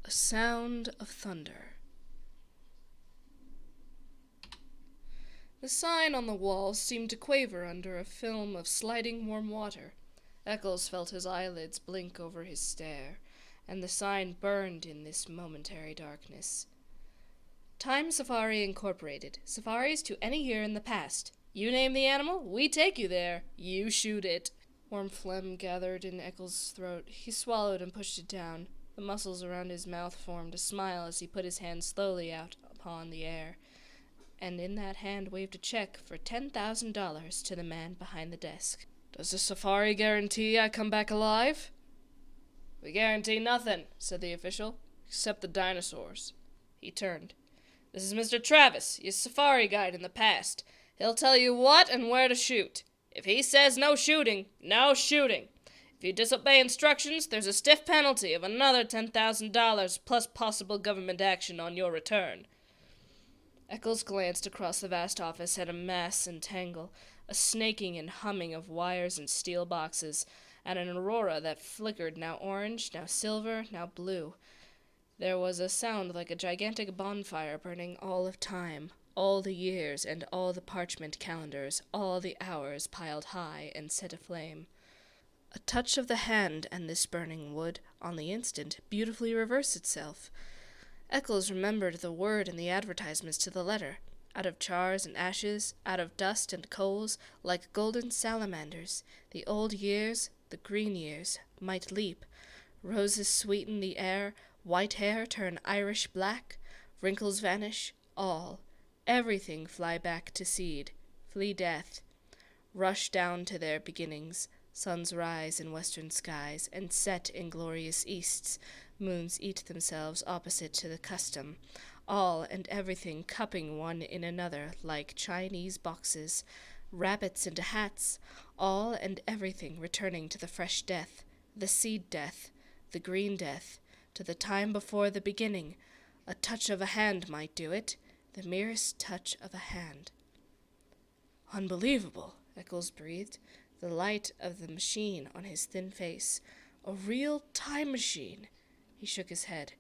A sound of thunder. The sign on the wall seemed to quaver under a film of sliding warm water. Eckels felt his eyelids blink over his stare, and the sign burned in this momentary darkness. Time Safari Incorporated. Safaris to any year in the past. You name the animal, we take you there. You shoot it. Warm phlegm gathered in Eckels' throat. He swallowed and pushed it down. The muscles around his mouth formed a smile as he put his hand slowly out upon the air, and in that hand waved a check for $10,000 to the man behind the desk. Does the safari guarantee I come back alive? We guarantee nothing, said the official, except the dinosaurs. He turned. This is Mr. Travis, your safari guide in the past. He'll tell you what and where to shoot. If he says no shooting, no shooting. If you disobey instructions, there's a stiff penalty of another $10,000 plus possible government action on your return. Eckels glanced across the vast office at a mass and tangle, a snaking and humming of wires and steel boxes, and an aurora that flickered now orange, now silver, now blue. There was a sound like a gigantic bonfire burning all of time, all the years and all the parchment calendars, all the hours piled high and set aflame. A touch of the hand and this burning would, on the instant, beautifully reverse itself. Eckels remembered the word in the advertisements to the letter. Out of chars and ashes, out of dust and coals, like golden salamanders, the old years, the green years, might leap. Roses sweeten the air, white hair turn Irish black, wrinkles vanish, all, everything fly back to seed, flee death, rush down to their beginnings. Suns rise in western skies and set in glorious easts. Moons eat themselves opposite to the custom, all and everything cupping one in another like Chinese boxes, rabbits into hats, all and everything returning to the fresh death, the seed death, the green death, to the time before the beginning. A touch of a hand might do it, the merest touch of a hand. Unbelievable, Eckels breathed, the light of the machine on his thin face. A real time machine. He shook his head.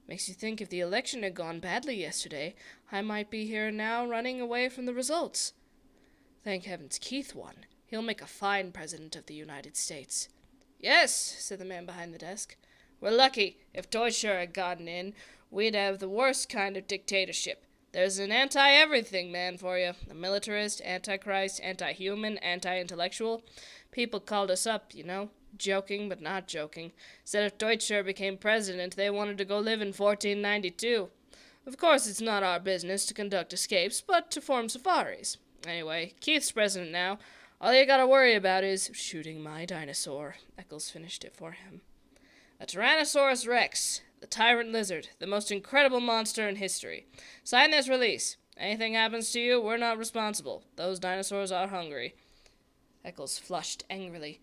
Makes you think if the election had gone badly yesterday, I might be here now running away from the results. Thank heavens Keith won. He'll make a fine president of the United States. Yes, said the man behind the desk. We're lucky. If Deutscher had gotten in, we'd have the worst kind of dictatorship. There's an anti-everything man for you. A militarist, antichrist, anti-human, anti-intellectual. People called us up, you know. Joking, but not joking. Said if Deutscher became president, they wanted to go live in 1492. Of course, it's not our business to conduct escapes, but to form safaris. Anyway, Keith's president now. All you gotta worry about is shooting my dinosaur. Eckels finished it for him. A Tyrannosaurus Rex, the tyrant lizard, the most incredible monster in history. Sign this release. Anything happens to you, we're not responsible. Those dinosaurs are hungry. Eckels flushed angrily.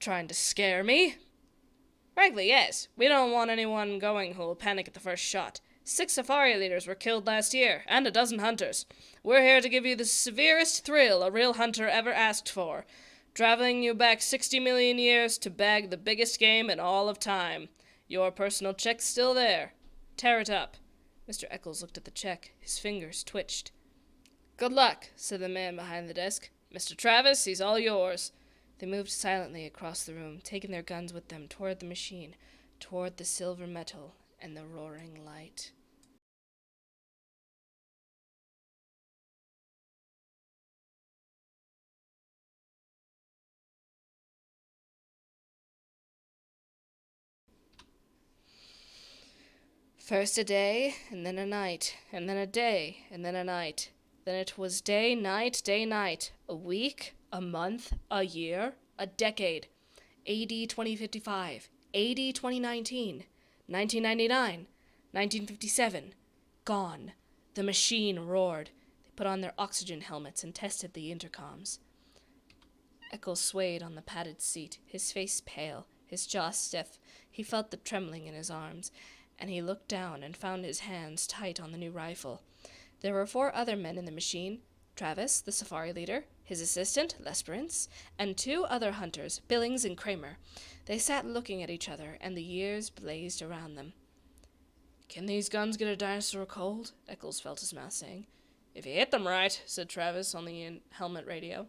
Trying to scare me? Frankly, yes. We don't want anyone going who'll panic at the first shot. 6 safari leaders were killed last year, and a dozen hunters. We're here to give you the severest thrill a real hunter ever asked for. Traveling you back 60 million years to bag the biggest game in all of time. Your personal check's still there. Tear it up. Mr. Eckels looked at the check. His fingers twitched. Good luck, said the man behind the desk. Mr. Travis, he's all yours. They moved silently across the room, taking their guns with them toward the machine, toward the silver metal and the roaring light. First a day, and then a night, and then a day, and then a night. Then it was day, night, a week, a month, a year, a decade. AD 2055, AD 2019, 1999, 1957. Gone. The machine roared. They put on their oxygen helmets and tested the intercoms. Eckels swayed on the padded seat, his face pale, his jaw stiff. He felt the trembling in his arms, and he looked down and found his hands tight on the new rifle. There were 4 other men in the machine. Travis, the safari leader, his assistant, Lesperance, and 2 other hunters, Billings and Kramer. They sat looking at each other, and the years blazed around them. "Can these guns get a dinosaur cold?" Eckels felt his mouth saying. "If you hit them right," said Travis on the helmet radio.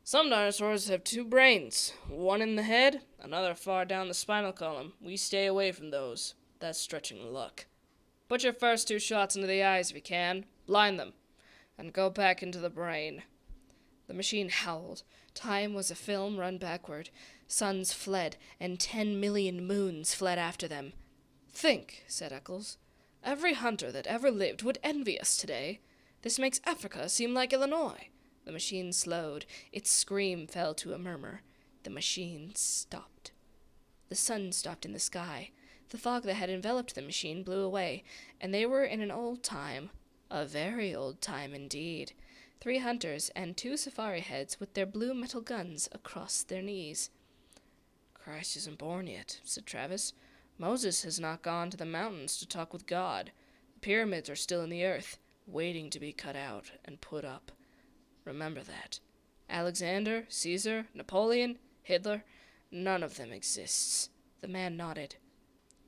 "Some dinosaurs have 2 brains, one in the head, another far down the spinal column. We stay away from those. That's stretching luck. Put your first 2 shots into the eyes if you can. Blind them. And go back into the brain." The machine howled. Time was a film run backward. Suns fled, and 10 million moons fled after them. "Think," said Eckels. "Every hunter that ever lived would envy us today. This makes Africa seem like Illinois." The machine slowed. Its scream fell to a murmur. The machine stopped. The sun stopped in the sky. The fog that had enveloped the machine blew away, and they were in an old time. A very old time indeed. 3 hunters and 2 safari heads with their blue metal guns across their knees. "Christ isn't born yet," said Travis. "Moses has not gone to the mountains to talk with God. The pyramids are still in the earth, waiting to be cut out and put up. Remember that. Alexander, Caesar, Napoleon, Hitler, none of them exists." The man nodded.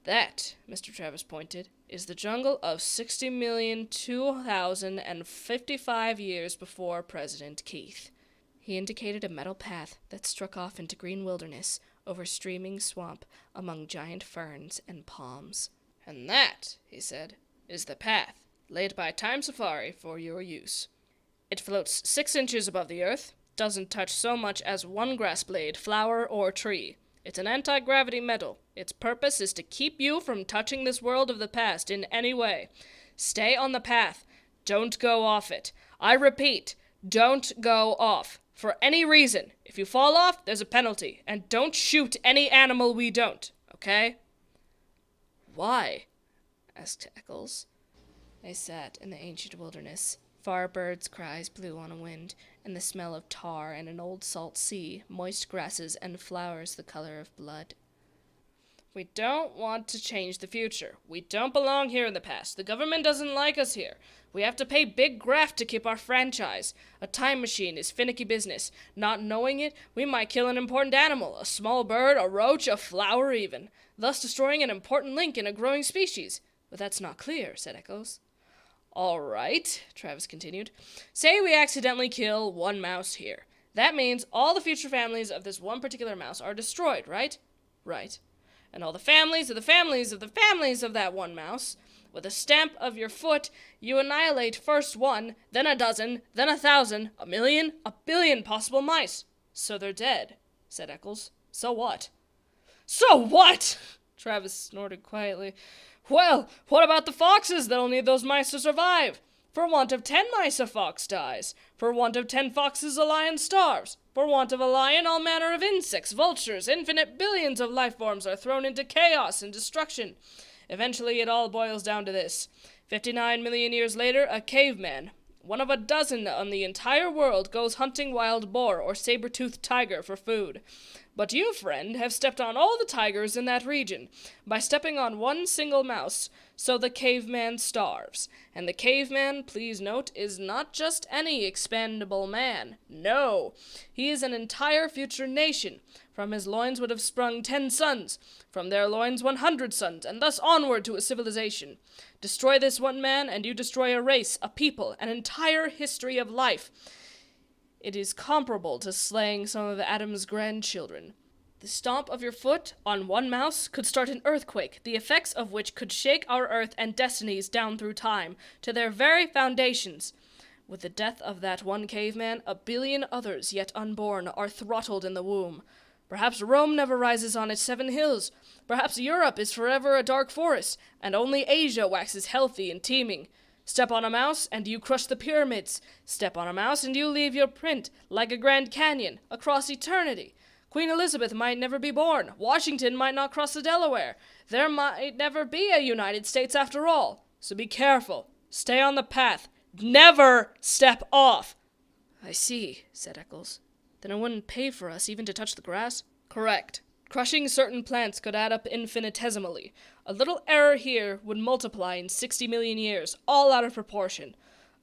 "That," Mr. Travis pointed, "is the jungle of 60,002,055 years before President Keith." He indicated a metal path that struck off into green wilderness, over streaming swamp, among giant ferns and palms. "And that," he said, "is the path laid by Time Safari for your use. It floats 6 inches above the earth, doesn't touch so much as 1 grass blade, flower, or tree. It's an anti-gravity metal. Its purpose is to keep you from touching this world of the past in any way. Stay on the path. Don't go off it. I repeat, don't go off. For any reason. If you fall off, there's a penalty. And don't shoot any animal we don't. Okay?" "Why?" asked Eckels. They sat in the ancient wilderness. Far birds' cries blew on a wind, and the smell of tar and an old salt sea, moist grasses and flowers the color of blood. "We don't want to change the future. We don't belong here in the past. The government doesn't like us here. We have to pay big graft to keep our franchise. A time machine is finicky business. Not knowing it, we might kill an important animal, a small bird, a roach, a flower even, thus destroying an important link in a growing species." "But that's not clear," said Eckels. "All right," Travis continued. "Say we accidentally kill 1 mouse here. That means all the future families of this one particular mouse are destroyed, right?" "Right." "And all the families of the families of the families of that 1 mouse. With a stamp of your foot, you annihilate first 1, then a dozen, then 1,000, 1,000,000, 1,000,000,000 possible mice. So they're dead," said Eckels. "So what?" "So what?" Travis snorted quietly. "Well, what about the foxes that'll need those mice to survive? For want of 10 mice a fox dies. For want of 10 foxes a lion starves. For want of a lion all manner of insects, vultures, infinite billions of life forms are thrown into chaos and destruction. Eventually it all boils down to this. 59 million years later, a caveman, one of a dozen on the entire world, goes hunting wild boar or saber-toothed tiger for food. But you, friend, have stepped on all the tigers in that region by stepping on 1 single mouse, so the caveman starves. And the caveman, please note, is not just any expendable man. No, he is an entire future nation. From his loins would have sprung 10 sons, from their loins 100 sons, and thus onward to a civilization. Destroy this 1 man, and you destroy a race, a people, an entire history of life. It is comparable to slaying some of Adam's grandchildren. The stomp of your foot on 1 mouse could start an earthquake, the effects of which could shake our earth and destinies down through time, to their very foundations. With the death of that 1 caveman, 1,000,000,000 others yet unborn are throttled in the womb. Perhaps Rome never rises on its 7 hills. Perhaps Europe is forever a dark forest, and only Asia waxes healthy and teeming. Step on a mouse, and you crush the pyramids. Step on a mouse, and you leave your print, like a Grand Canyon, across eternity. Queen Elizabeth might never be born. Washington might not cross the Delaware. There might never be a United States after all. So be careful. Stay on the path. Never step off." "I see," said Eckels. "Then it wouldn't pay for us even to touch the grass?" "Correct. Crushing certain plants could add up infinitesimally. A little error here would multiply in 60 million years, all out of proportion.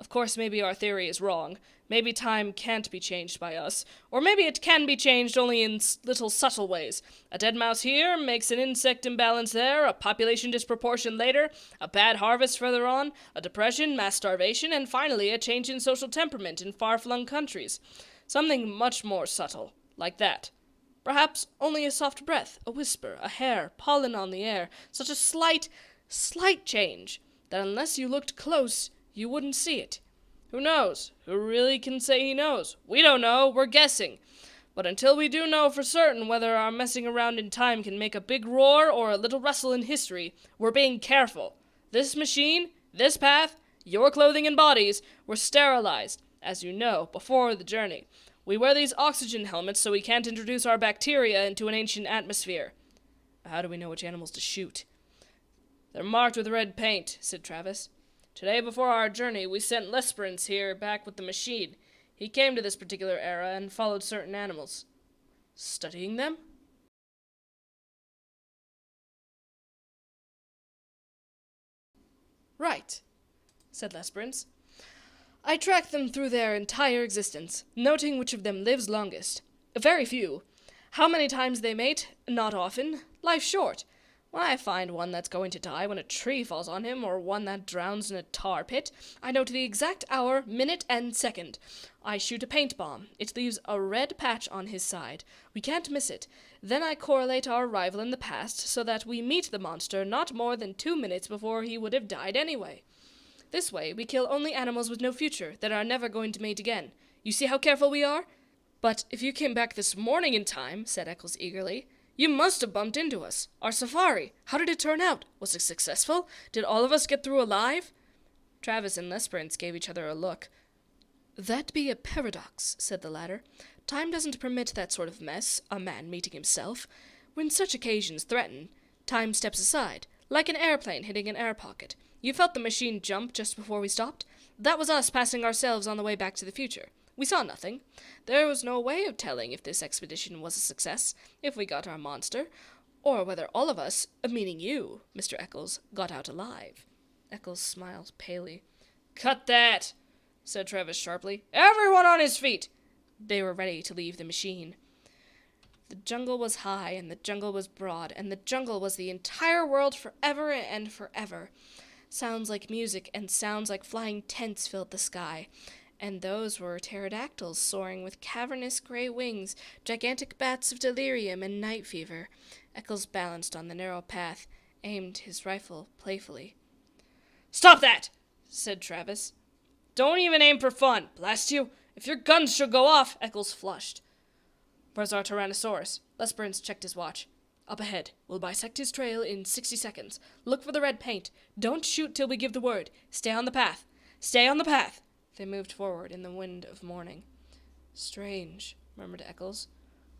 Of course, maybe our theory is wrong. Maybe time can't be changed by us. Or maybe it can be changed only in little subtle ways. A dead mouse here makes an insect imbalance there, a population disproportion later, a bad harvest further on, a depression, mass starvation, and finally a change in social temperament in far-flung countries. Something much more subtle, like that. Perhaps only a soft breath, a whisper, a hair, pollen on the air, such a slight change, that unless you looked close, you wouldn't see it. Who knows? Who really can say he knows? We don't know, we're guessing. But until we do know for certain whether our messing around in time can make a big roar or a little rustle in history, we're being careful. This machine, this path, your clothing and bodies, were sterilized, as you know, before the journey. We wear these oxygen helmets so we can't introduce our bacteria into an ancient atmosphere. How do we know which animals to shoot? They're marked with red paint, said Travis. Today before our journey, we sent Lesperance here back with the machine. He came to this particular era and followed certain animals. Studying them? Right, said Lesperance. I tracked them through their entire existence, noting which of them lives longest. Very few. How many times they mate? Not often. Life short. When I find one that's going to die when a tree falls on him, or one that drowns in a tar pit, I note the exact hour, minute, and second. I shoot a paint bomb. It leaves a red patch on his side. We can't miss it. Then I correlate our arrival in the past so that we meet the monster not more than 2 minutes before he would have died anyway. This way, we kill only animals with no future, that are never going to mate again. You see how careful we are? But if you came back this morning in time, said Eckels eagerly, you must have bumped into us. Our safari, how did it turn out? Was it successful? Did all of us get through alive? Travis and Lesperance gave each other a look. That be a paradox, said the latter. Time doesn't permit that sort of mess, a man meeting himself. When such occasions threaten, time steps aside, like an airplane hitting an air pocket. You felt the machine jump just before we stopped? That was us passing ourselves on the way back to the future. We saw nothing. There was no way of telling if this expedition was a success, if we got our monster, or whether all of us, meaning you, Mr. Eckels, got out alive. Eckels smiled palely. Cut that, said Travis sharply. Everyone on his feet! They were ready to leave the machine. The jungle was high, and the jungle was broad, and the jungle was the entire world forever and forever. Sounds like music and sounds like flying tents filled the sky, and those were pterodactyls soaring with cavernous gray wings, gigantic bats of delirium and night fever. Eckels balanced on the narrow path, aimed his rifle playfully. Stop that, said Travis. Don't even aim for fun, blast you. If your guns should go off, Eckels flushed. Where's our Tyrannosaurus? Lesperance checked his watch. Up ahead. We'll bisect his trail in 60 seconds. Look for the red paint. Don't shoot till we give the word. Stay on the path. Stay on the path. They moved forward in the wind of morning. Strange, murmured Eckels.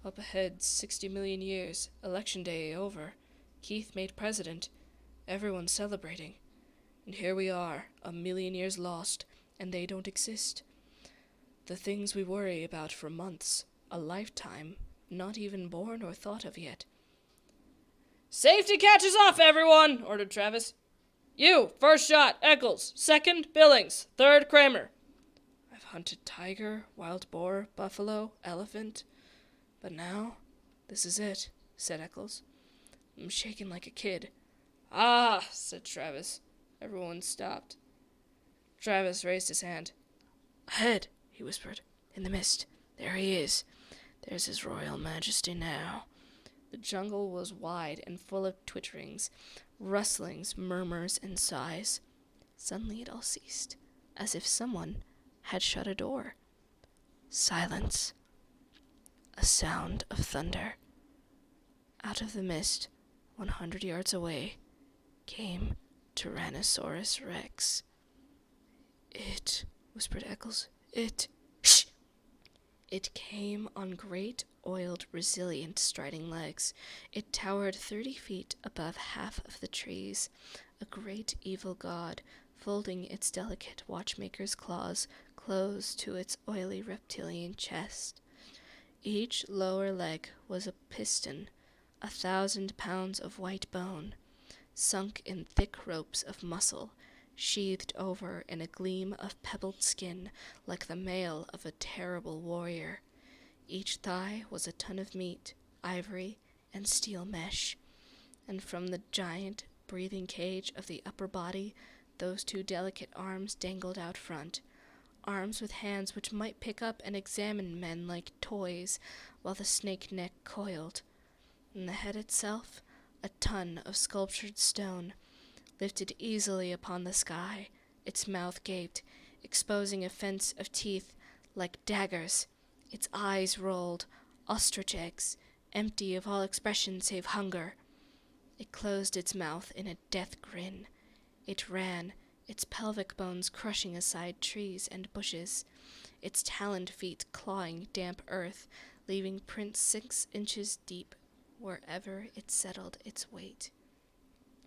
Up ahead 60 million years. Election day over. Keith made president. Everyone celebrating. And here we are, 1,000,000 years lost, and they don't exist. The things we worry about for months, a lifetime, not even born or thought of yet. Safety catches off, everyone, ordered Travis. You, first shot, Eckels. Second, Billings. Third, Kramer. I've hunted tiger, wild boar, buffalo, elephant. But now, this is it, said Eckels. I'm shaking like a kid. Ah, said Travis. Everyone stopped. Travis raised his hand. Ahead, he whispered. In the mist. There he is. There's his royal majesty now. The jungle was wide and full of twitterings, rustlings, murmurs, and sighs. Suddenly it all ceased, as if someone had shut a door. Silence. A sound of thunder. Out of the mist, 100 yards away, came Tyrannosaurus Rex. It, whispered Eckels, it... Shh! It came on great, oiled, resilient, striding legs. It towered 30 feet above half of the trees, a great evil god, folding its delicate watchmaker's claws close to its oily reptilian chest. Each lower leg was a piston, 1,000 pounds of white bone, sunk in thick ropes of muscle, sheathed over in a gleam of pebbled skin like the mail of a terrible warrior. Each thigh was a ton of meat, ivory, and steel mesh, and from the giant breathing cage of the upper body, those two delicate arms dangled out front, arms with hands which might pick up and examine men like toys, while the snake neck coiled. And the head itself, a ton of sculptured stone, lifted easily upon the sky, its mouth gaped, exposing a fence of teeth like daggers, its eyes rolled, ostrich eggs, empty of all expression save hunger. It closed its mouth in a death grin. It ran, its pelvic bones crushing aside trees and bushes, its taloned feet clawing damp earth, leaving prints 6 inches deep wherever it settled its weight.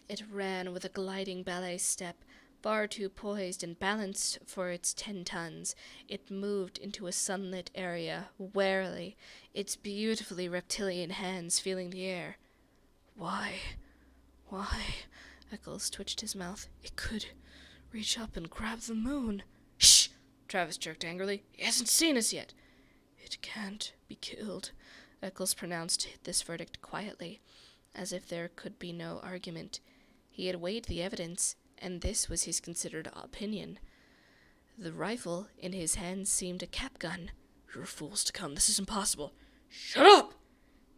It ran with a gliding ballet step, far too poised and balanced for its 10 tons. It moved into a sunlit area, warily, its beautifully reptilian hands feeling the air. Why? Eckels twitched his mouth. It could reach up and grab the moon. Shh! Travis jerked angrily. He hasn't seen us yet. It can't be killed. Eckels pronounced this verdict quietly, as if there could be no argument. He had weighed the evidence, and this was his considered opinion. The rifle in his hand seemed a cap gun. You're fools to come. This is impossible. Shut up!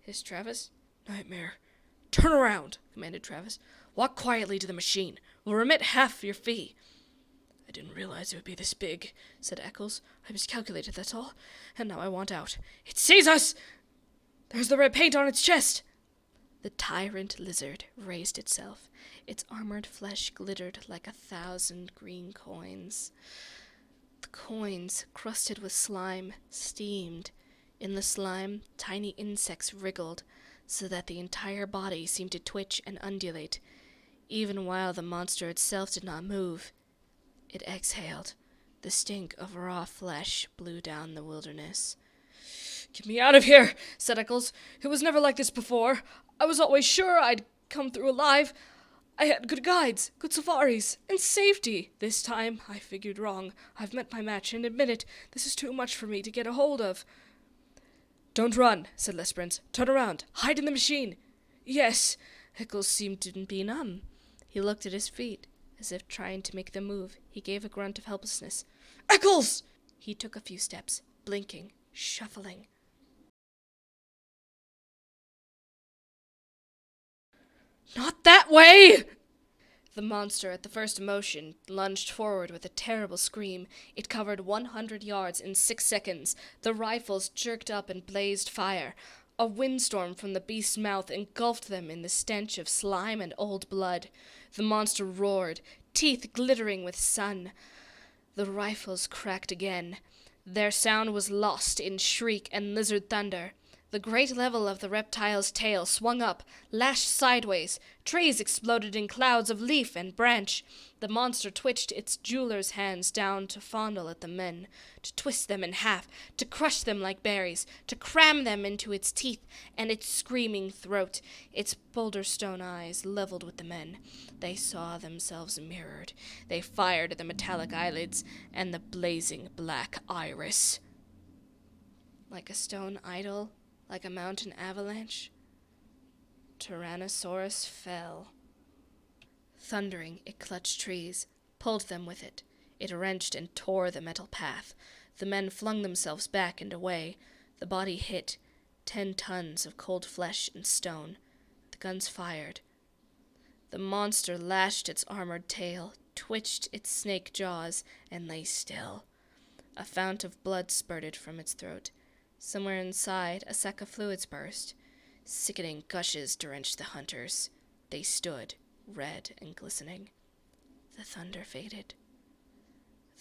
hissed Travis. Nightmare. Turn around, commanded Travis. Walk quietly to the machine. We'll remit half your fee. I didn't realize it would be this big, said Eckels. I miscalculated, that's all. And now I want out. It sees us! There's the red paint on its chest! The tyrant lizard raised itself. Its armored flesh glittered like 1,000 green coins. The coins, crusted with slime, steamed. In the slime, tiny insects wriggled, so that the entire body seemed to twitch and undulate, even while the monster itself did not move. It exhaled. The stink of raw flesh blew down the wilderness. Get me out of here, said Eckels. It was never like this before. I was always sure I'd come through alive. I had good guides, good safaris, and safety. This time I figured wrong. I've met my match and admit it. This is too much for me to get a hold of. Don't run, said Lesperance. Turn around. Hide in the machine. Yes. Eckels seemed to be numb. He looked at his feet, as if trying to make them move. He gave a grunt of helplessness. Eckels! He took a few steps, blinking, shuffling. Not that way! The monster, at the first motion, lunged forward with a terrible scream. It covered 100 yards in 6 seconds. The rifles jerked up and blazed fire. A windstorm from the beast's mouth engulfed them in the stench of slime and old blood. The monster roared, teeth glittering with sun. The rifles cracked again. Their sound was lost in shriek and lizard thunder. The great level of the reptile's tail swung up, lashed sideways. Trees exploded in clouds of leaf and branch. The monster twitched its jeweler's hands down to fondle at the men, to twist them in half, to crush them like berries, to cram them into its teeth and its screaming throat. Its boulder stone eyes leveled with the men. They saw themselves mirrored. They fired at the metallic eyelids and the blazing black iris. Like a stone idol, like a mountain avalanche, Tyrannosaurus fell. Thundering, it clutched trees, pulled them with it. It wrenched and tore the metal path. The men flung themselves back and away. The body hit, 10 tons of cold flesh and stone. The guns fired. The monster lashed its armored tail, twitched its snake jaws, and lay still. A fount of blood spurted from its throat. Somewhere inside, a sack of fluids burst. Sickening gushes drenched the hunters. They stood, red and glistening. The thunder faded.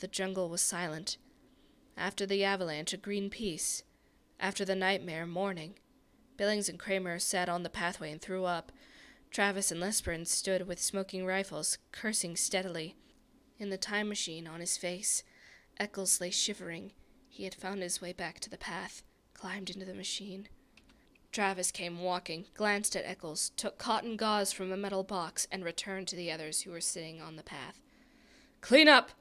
The jungle was silent. After the avalanche, a green peace. After the nightmare, morning. Billings and Kramer sat on the pathway and threw up. Travis and Lesperance stood with smoking rifles, cursing steadily. In the time machine on his face, Eckels lay shivering. He had found his way back to the path, climbed into the machine. Travis came walking, glanced at Eckels, took cotton gauze from a metal box, and returned to the others who were sitting on the path. Clean up!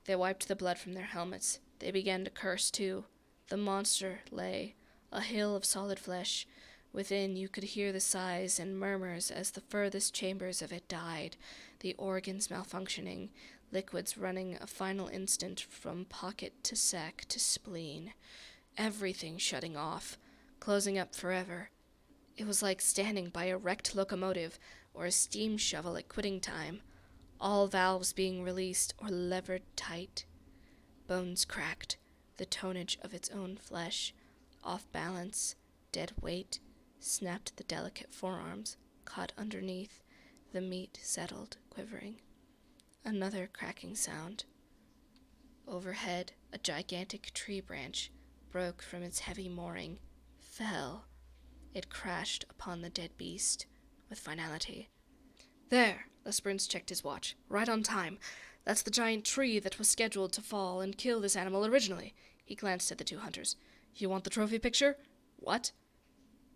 They wiped the blood from their helmets. They began to curse, too. The monster lay, a hill of solid flesh. Within, you could hear the sighs and murmurs as the furthest chambers of it died, the organs malfunctioning, liquids running a final instant from pocket to sac to spleen. Everything shutting off, closing up forever. It was like standing by a wrecked locomotive or a steam shovel at quitting time, all valves being released or levered tight. Bones cracked, the tonnage of its own flesh, off balance, dead weight, snapped the delicate forearms, caught underneath, the meat settled, quivering. Another cracking sound. Overhead, a gigantic tree branch broke from its heavy mooring, fell. It crashed upon the dead beast, with finality. There, Lesperance checked his watch. Right on time. That's the giant tree that was scheduled to fall and kill this animal originally. He glanced at the two hunters. You want the trophy picture? What?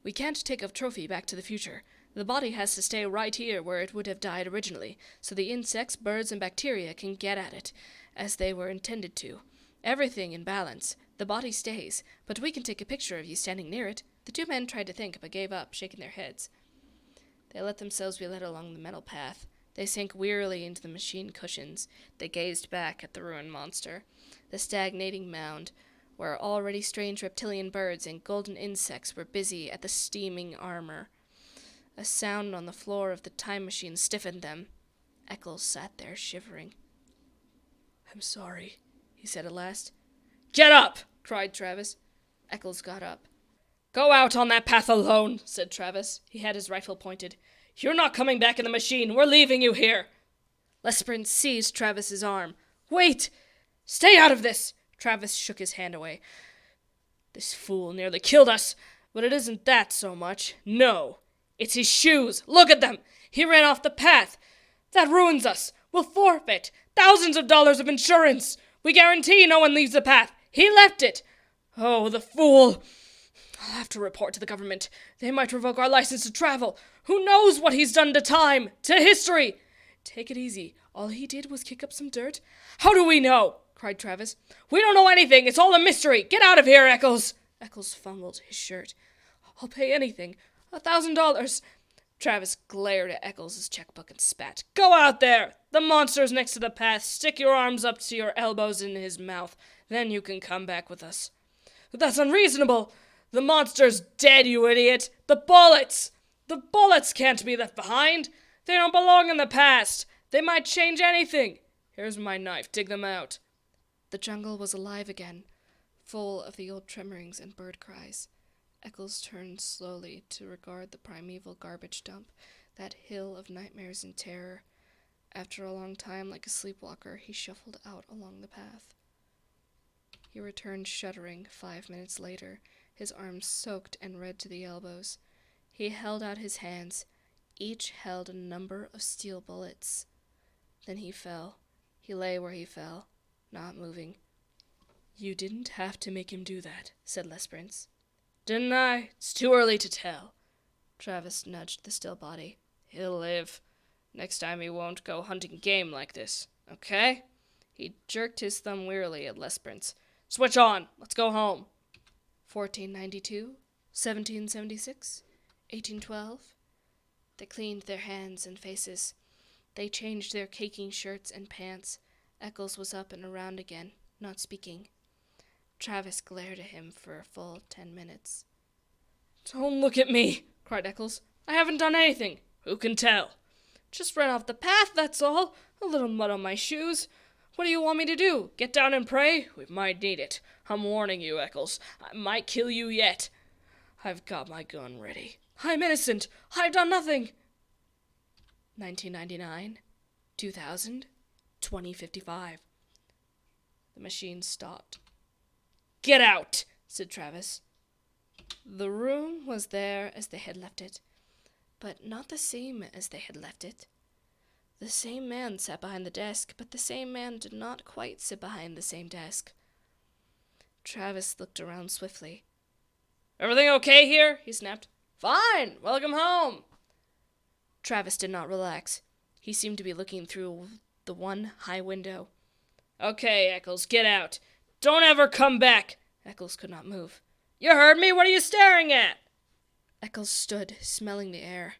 We can't take a trophy back to the future. The body has to stay right here where it would have died originally, so the insects, birds, and bacteria can get at it, as they were intended to. Everything in balance. The body stays, but we can take a picture of you standing near it. The two men tried to think, but gave up, shaking their heads. They let themselves be led along the metal path. They sank wearily into the machine cushions. They gazed back at the ruined monster, the stagnating mound, where already strange reptilian birds and golden insects were busy at the steaming armor. A sound on the floor of the time machine stiffened them. Eckels sat there, shivering. I'm sorry, he said at last. Get up! Cried Travis. Eckels got up. Go out on that path alone, said Travis. He had his rifle pointed. You're not coming back in the machine. We're leaving you here. Lesperance seized Travis's arm. Wait! Stay out of this! Travis shook his hand away. This fool nearly killed us, but it isn't that so much. No, it's his shoes. Look at them. He ran off the path. That ruins us. We'll forfeit thousands of dollars of insurance. We guarantee no one leaves the path. He left it. Oh, the fool. I'll have to report to the government. They might revoke our license to travel. Who knows what he's done to time, to history? Take it easy. All he did was kick up some dirt. How do we know? Cried Travis. We don't know anything. It's all a mystery. Get out of here, Eckels. Eckels fumbled his shirt. I'll pay anything. $1,000. Travis glared at Eckels' checkbook and spat. Go out there. The monster's next to the path. Stick your arms up to your elbows in his mouth. Then you can come back with us. But that's unreasonable. The monster's dead, you idiot. The bullets! The bullets can't be left behind. They don't belong in the past. They might change anything. Here's my knife. Dig them out. The jungle was alive again, full of the old tremorings and bird cries. Eckels turned slowly to regard the primeval garbage dump, that hill of nightmares and terror. After a long time, like a sleepwalker, he shuffled out along the path. He returned shuddering 5 minutes later, his arms soaked and red to the elbows. He held out his hands. Each held a number of steel bullets. Then he fell. He lay where he fell, not moving. You didn't have to make him do that, said Lesperance. Didn't I? It's too early to tell. Travis nudged the still body. He'll live. Next time he won't go hunting game like this, okay? He jerked his thumb wearily at Lesperance. Switch on. Let's go home. 1492, 1776, 1812. They cleaned their hands and faces. They changed their caking shirts and pants. Eckels was up and around again, not speaking. Travis glared at him for a full 10 minutes. Don't look at me, cried Eckels. I haven't done anything. Who can tell? Just ran off the path, that's all. A little mud on my shoes. What do you want me to do? Get down and pray? We might need it. I'm warning you, Eckels. I might kill you yet. I've got my gun ready. I'm innocent. I've done nothing. 1999, 2000, 2055. The machine stopped. Get out, said Travis. The room was there as they had left it, but not the same as they had left it. The same man sat behind the desk, but the same man did not quite sit behind the same desk. Travis looked around swiftly. Everything okay here? He snapped. Fine. Welcome home. Travis did not relax. He seemed to be looking through the one high window. "Okay, Eckels, get out. Don't ever come back." Eckels could not move. "You heard me? What are you staring at?" Eckels stood, smelling the air.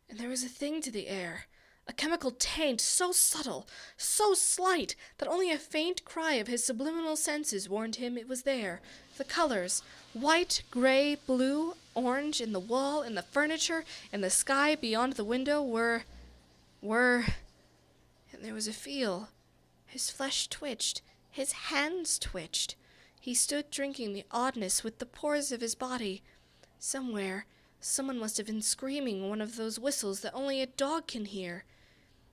And there was a thing to the air. A chemical taint so subtle, so slight, that only a faint cry of his subliminal senses warned him it was there. The colors, white, gray, blue, orange, in the wall, in the furniture, in the sky beyond the window were... And there was a feel. His flesh twitched. His hands twitched. He stood drinking the oddness with the pores of his body. Somewhere, someone must have been screaming one of those whistles that only a dog can hear.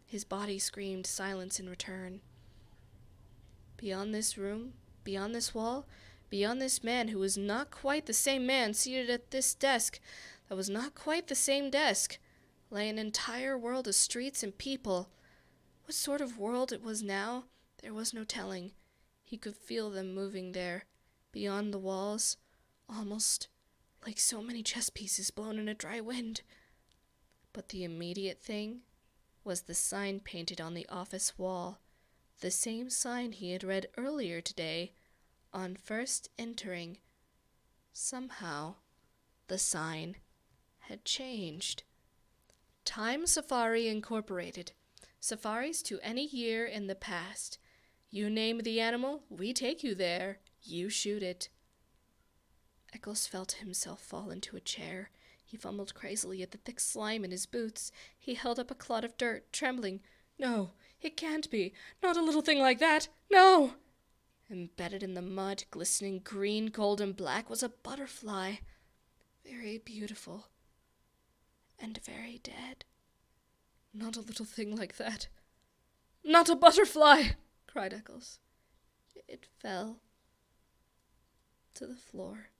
His body screamed silence in return. Beyond this room, beyond this wall, beyond this man who was not quite the same man seated at this desk that was not quite the same desk, lay an entire world of streets and people. What sort of world it was now, there was no telling. He could feel them moving there, beyond the walls, almost like so many chess pieces blown in a dry wind. But the immediate thing was the sign painted on the office wall, the same sign he had read earlier today on first entering. Somehow, the sign had changed. Time Safari Incorporated. Safaris to any year in the past. You name the animal, we take you there. You shoot it. Eckels felt himself fall into a chair. He fumbled crazily at the thick slime in his boots. He held up a clod of dirt, trembling. No, it can't be. Not a little thing like that. No! Embedded in the mud, glistening green, gold, and black, was a butterfly. Very beautiful. And very dead. Not a little thing like that. Not a butterfly! Cried Eckels. It fell to the floor.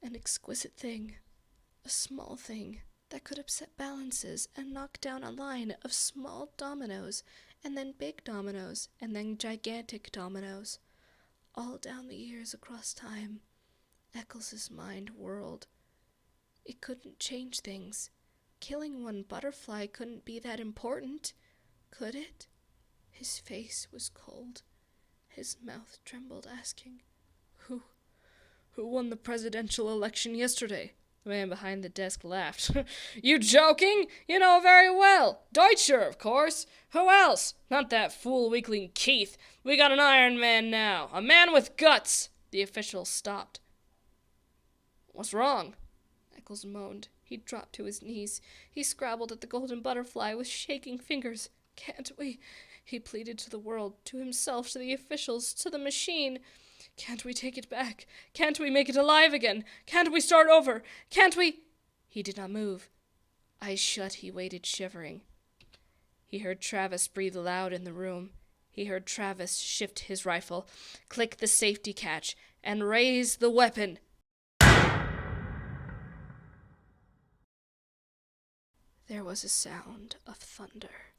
An exquisite thing, a small thing that could upset balances and knock down a line of small dominoes, and then big dominoes, and then gigantic dominoes, all down the years across time. Eccles's mind whirled. It couldn't change things. Killing one butterfly couldn't be that important, could it? His face was cold. His mouth trembled, asking, Who won the presidential election yesterday? The man behind the desk laughed. You joking? You know very well. Deutscher, of course. Who else? Not that fool weakling Keith. We got an Iron Man now. A man with guts. The official stopped. What's wrong? Eckels moaned. He dropped to his knees. He scrabbled at the golden butterfly with shaking fingers. Can't we? He pleaded to the world, to himself, to the officials, to the machine. Can't we take it back? Can't we make it alive again? Can't we start over? Can't we? He did not move. Eyes shut, he waited, shivering. He heard Travis breathe loud in the room. He heard Travis shift his rifle, click the safety catch, and raise the weapon. There was a sound of thunder.